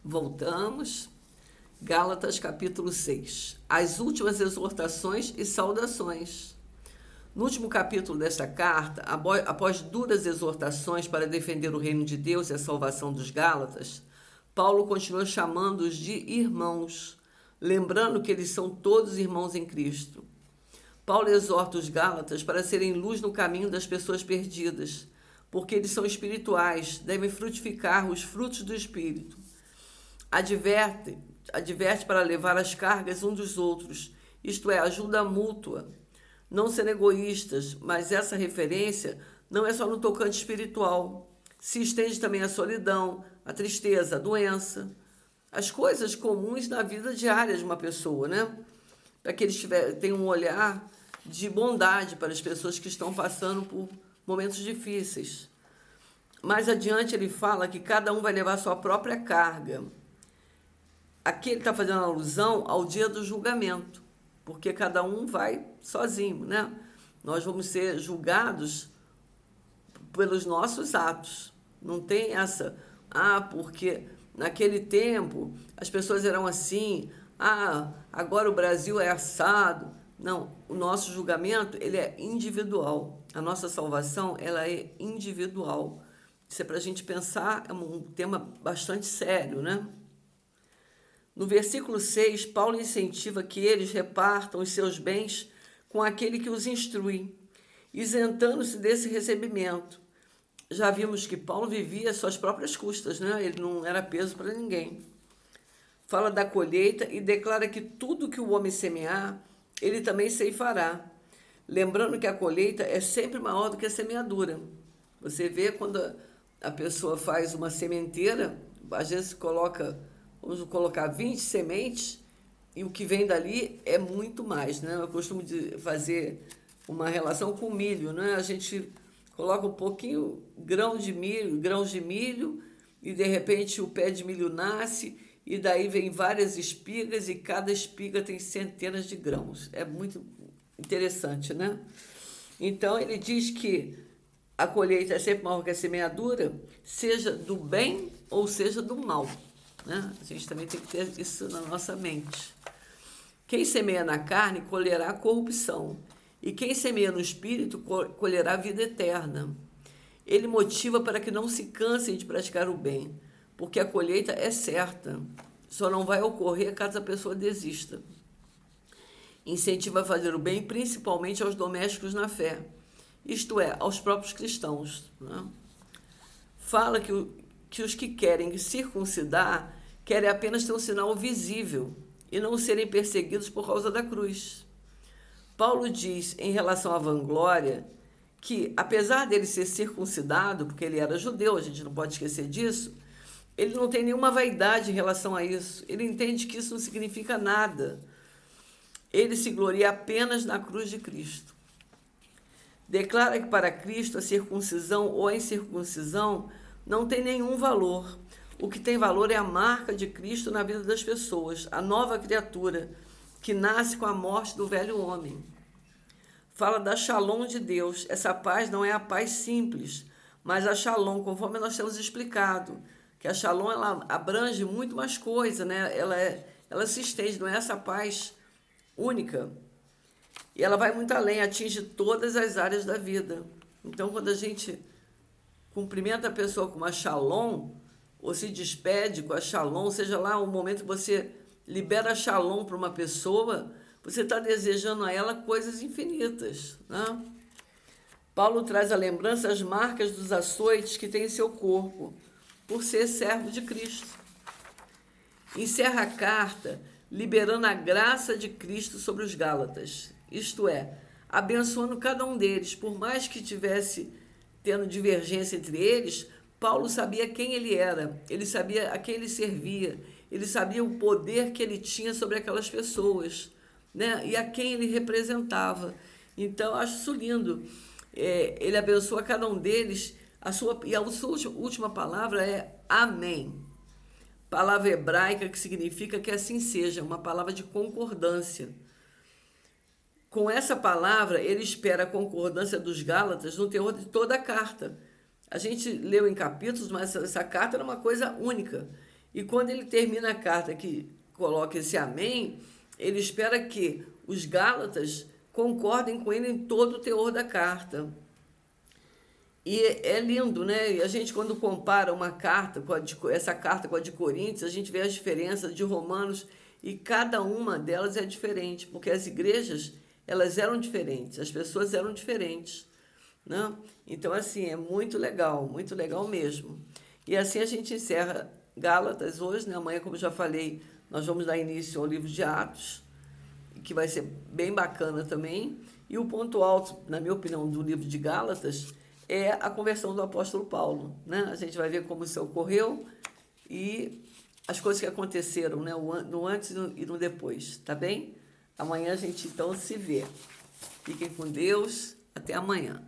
Voltamos. Gálatas capítulo 6. As últimas exortações e saudações. No último capítulo desta carta, após duras exortações para defender o reino de Deus e a salvação dos Gálatas, Paulo continua chamando-os de irmãos, lembrando que eles são todos irmãos em Cristo. Paulo exorta os Gálatas para serem luz no caminho das pessoas perdidas, porque eles são espirituais, devem frutificar os frutos do Espírito. Adverte para levar as cargas uns dos outros, isto é, ajuda mútua. Não ser egoístas, mas essa referência não é só no tocante espiritual. Se estende também à solidão, à tristeza, à doença, as coisas comuns na vida diária de uma pessoa, né? Para que eles tenham um olhar de bondade para as pessoas que estão passando por momentos difíceis. Mais adiante ele fala que cada um vai levar sua própria carga. Aqui ele está fazendo alusão ao dia do julgamento, porque cada um vai sozinho, né? Nós vamos ser julgados pelos nossos atos. Não tem essa, porque naquele tempo as pessoas eram assim, agora o Brasil é assado. Não, o nosso julgamento, ele é individual. A nossa salvação, ela é individual. Isso é para a gente pensar, é um tema bastante sério, né? No versículo 6, Paulo incentiva que eles repartam os seus bens com aquele que os instrui, isentando-se desse recebimento. Já vimos que Paulo vivia às suas próprias custas, né? Ele não era peso para ninguém. Fala da colheita e declara que tudo que o homem semear, ele também ceifará. Lembrando que a colheita é sempre maior do que a semeadura. Você vê quando a pessoa faz uma sementeira, às vezes vamos colocar 20 sementes, e o que vem dali é muito mais, né? Eu costumo fazer uma relação com o milho, né? A gente coloca um pouquinho grãos de milho, e de repente o pé de milho nasce, e daí vem várias espigas, e cada espiga tem centenas de grãos. É muito interessante, né? Então ele diz que a colheita é sempre maior que a semeadura, seja do bem ou seja do mal, né? A gente também tem que ter isso na nossa mente. Quem semeia na carne colherá corrupção, e quem semeia no espírito colherá vida eterna. Ele motiva para que não se cansem de praticar o bem, porque a colheita é certa, só não vai ocorrer caso a pessoa desista. Incentiva a fazer o bem, principalmente aos domésticos na fé, isto é, aos próprios cristãos, né? Fala que os que querem circuncidar querem apenas ter um sinal visível e não serem perseguidos por causa da cruz. Paulo diz, em relação à vanglória, que apesar dele ser circuncidado, porque ele era judeu, a gente não pode esquecer disso, ele não tem nenhuma vaidade em relação a isso. Ele entende que isso não significa nada. Ele se gloria apenas na cruz de Cristo. Declara que para Cristo a circuncisão ou a incircuncisão não tem nenhum valor. O que tem valor é a marca de Cristo na vida das pessoas, a nova criatura que nasce com a morte do velho homem. Fala da Shalom de Deus. Essa paz não é a paz simples, mas a Shalom, conforme nós temos explicado, que a Shalom ela abrange muito mais coisa, né? Ela se estende, não é essa paz única. E ela vai muito além, atinge todas as áreas da vida. Então, quando a gente cumprimenta a pessoa com uma Shalom, ou se despede com a Shalom, seja lá o momento que você libera a Shalom para uma pessoa, você está desejando a ela coisas infinitas, né? Paulo traz à lembrança as marcas dos açoites que tem em seu corpo, por ser servo de Cristo. Encerra a carta liberando a graça de Cristo sobre os Gálatas, isto é, abençoando cada um deles. Por mais que tivesse tendo divergência entre eles, Paulo sabia quem ele era, ele sabia a quem ele servia, ele sabia o poder que ele tinha sobre aquelas pessoas, né? E a quem ele representava. Então, eu acho isso lindo. Ele abençoa cada um deles, e a sua última palavra é amém. Palavra hebraica que significa que assim seja, uma palavra de concordância. Com essa palavra, ele espera a concordância dos Gálatas no teor de toda a carta. A gente leu em capítulos, mas essa carta era uma coisa única. E quando ele termina a carta que coloca esse amém, ele espera que os Gálatas concordem com ele em todo o teor da carta. E é lindo, né? E a gente, quando compara uma carta, essa carta com a de Coríntios, a gente vê as diferenças de Romanos, e cada uma delas é diferente, porque as igrejas, elas eram diferentes, as pessoas eram diferentes, né? Então, assim, é muito legal mesmo. E assim a gente encerra Gálatas hoje, né? Amanhã, como eu já falei, nós vamos dar início ao livro de Atos, que vai ser bem bacana também. E o ponto alto, na minha opinião, do livro de Gálatas é a conversão do apóstolo Paulo, né? A gente vai ver como isso ocorreu e as coisas que aconteceram, né? No antes e no depois, tá bem? Amanhã a gente então se vê. Fiquem com Deus. Até amanhã.